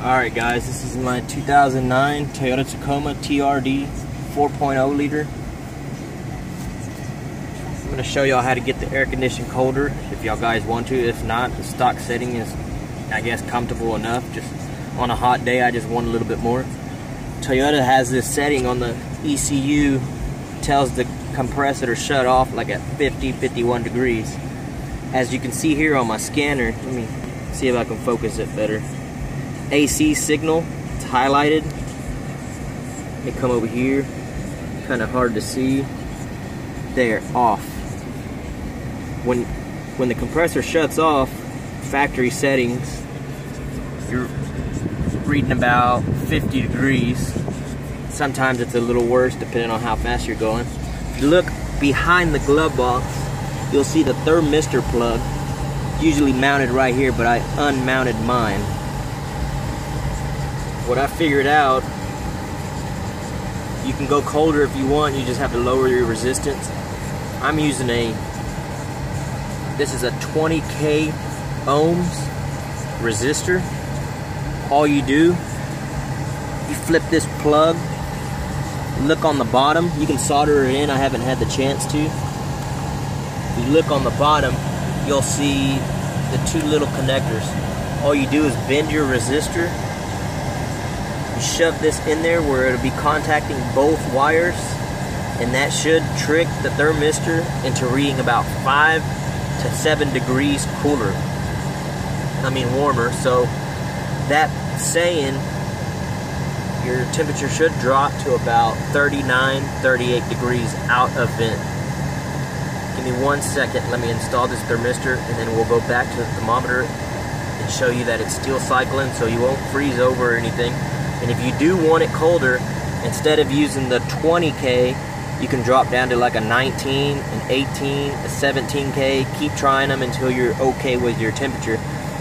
Alright guys, this is my 2009 Toyota Tacoma TRD 4.0 liter. I'm going to show y'all how to get the air conditioning colder if y'all guys want to. If not, the stock setting is, I guess, comfortable enough. Just on a hot day, I just want a little bit more. Toyota has this setting on the ECU, tells the compressor to shut off like at 50-51 degrees. As you can see here on my scanner, let me see if I can focus it better. AC signal, it's highlighted. Let me come over here, kind of hard to see. There, off. When the compressor shuts off, factory settings, you're reading about 50 degrees. Sometimes it's a little worse depending on how fast you're going. If you look behind the glove box, you'll see the thermistor plug, usually mounted right here, but I unmounted mine. What I figured out, you can go colder if you want, you just have to lower your resistance. I'm using this is a 20K ohms resistor. All you do, you flip this plug, look on the bottom, you can solder it in, I haven't had the chance to. If you look on the bottom, you'll see the two little connectors. All you do is bend your resistor, shove this in there where it'll be contacting both wires, and that should trick the thermistor into reading about 5 to 7 degrees cooler. I mean warmer. So that saying, your temperature should drop to about 39, 38 degrees out of vent. Give me 1 second, let me install this thermistor, and then we'll go back to the thermometer and show you that it's still cycling so you won't freeze over or anything. And if you do want it colder, instead of using the 20K, you can drop down to like a 19, an 18, a 17K. Keep trying them until you're okay with your temperature.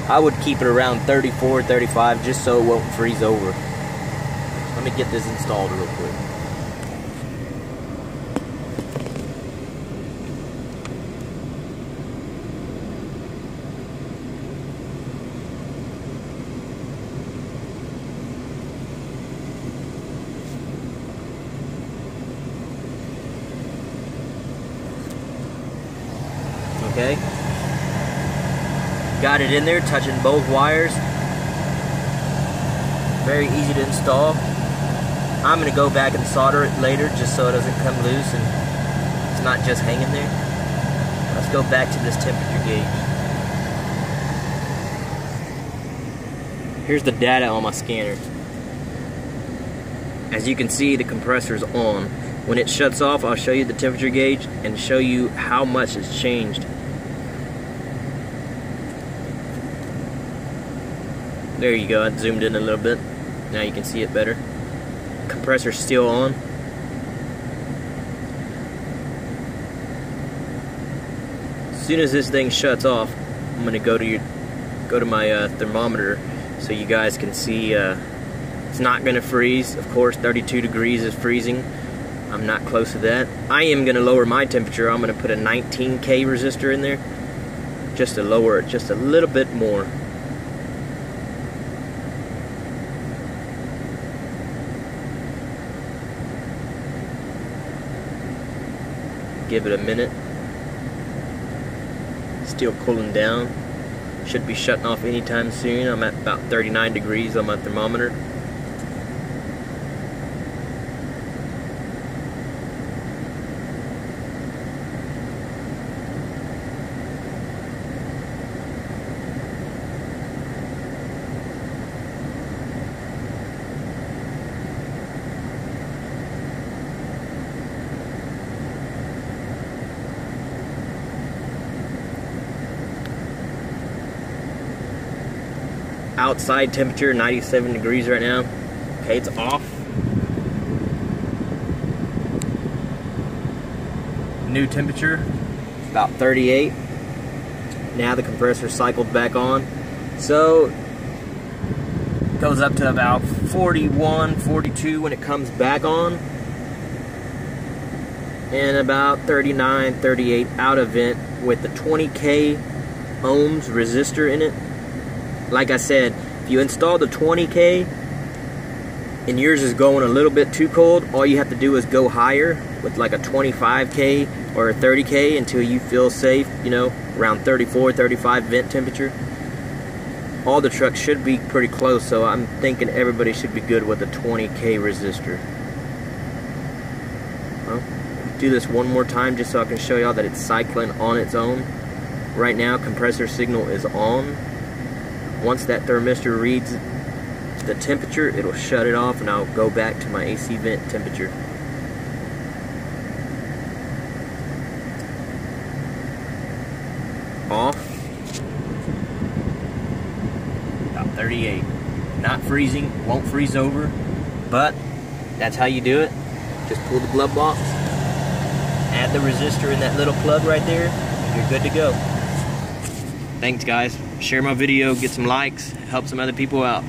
I would keep it around 34, 35, just so it won't freeze over. Let me get this installed real quick. Okay, got it in there, touching both wires. Very easy to install. I'm going to go back and solder it later just so it doesn't come loose and it's not just hanging there. Let's go back to this temperature gauge. Here's the data on my scanner. As you can see, the compressor's on. When it shuts off, I'll show you the temperature gauge and show you how much it's changed. There you go, I zoomed in a little bit. Now you can see it better. Compressor's still on. As soon as this thing shuts off, I'm gonna go to my thermometer so you guys can see it's not gonna freeze. Of course, 32 degrees is freezing. I'm not close to that. I am gonna lower my temperature. I'm gonna put a 19K resistor in there just to lower it just a little bit more. Give it a minute. Still cooling down. Should be shutting off anytime soon. I'm at about 39 degrees on my thermometer. Outside temperature 97 degrees right now. Okay, it's off. New temperature about 38. Now the compressor cycled back on, so it goes up to about 41, 42 when it comes back on, and about 39, 38 out of vent with the 20K ohms resistor in it. Like I said, If you install the 20K and yours is going a little bit too cold, all you have to do is go higher with like a 25K or a 30K until you feel safe, you know, around 34, 35 vent temperature. All the trucks should be pretty close, so I'm thinking everybody should be good with a 20K resistor. Well, do this one more time just so I can show y'all that it's cycling on its own. Right now, compressor signal is on. Once that thermistor reads the temperature, it'll shut it off and I'll go back to my AC vent temperature. Off. About 38. Not freezing, won't freeze over, but that's how you do it. Just pull the glove box, add the resistor in that little plug right there, and you're good to go. Thanks guys. Share my video, get some likes, help some other people out.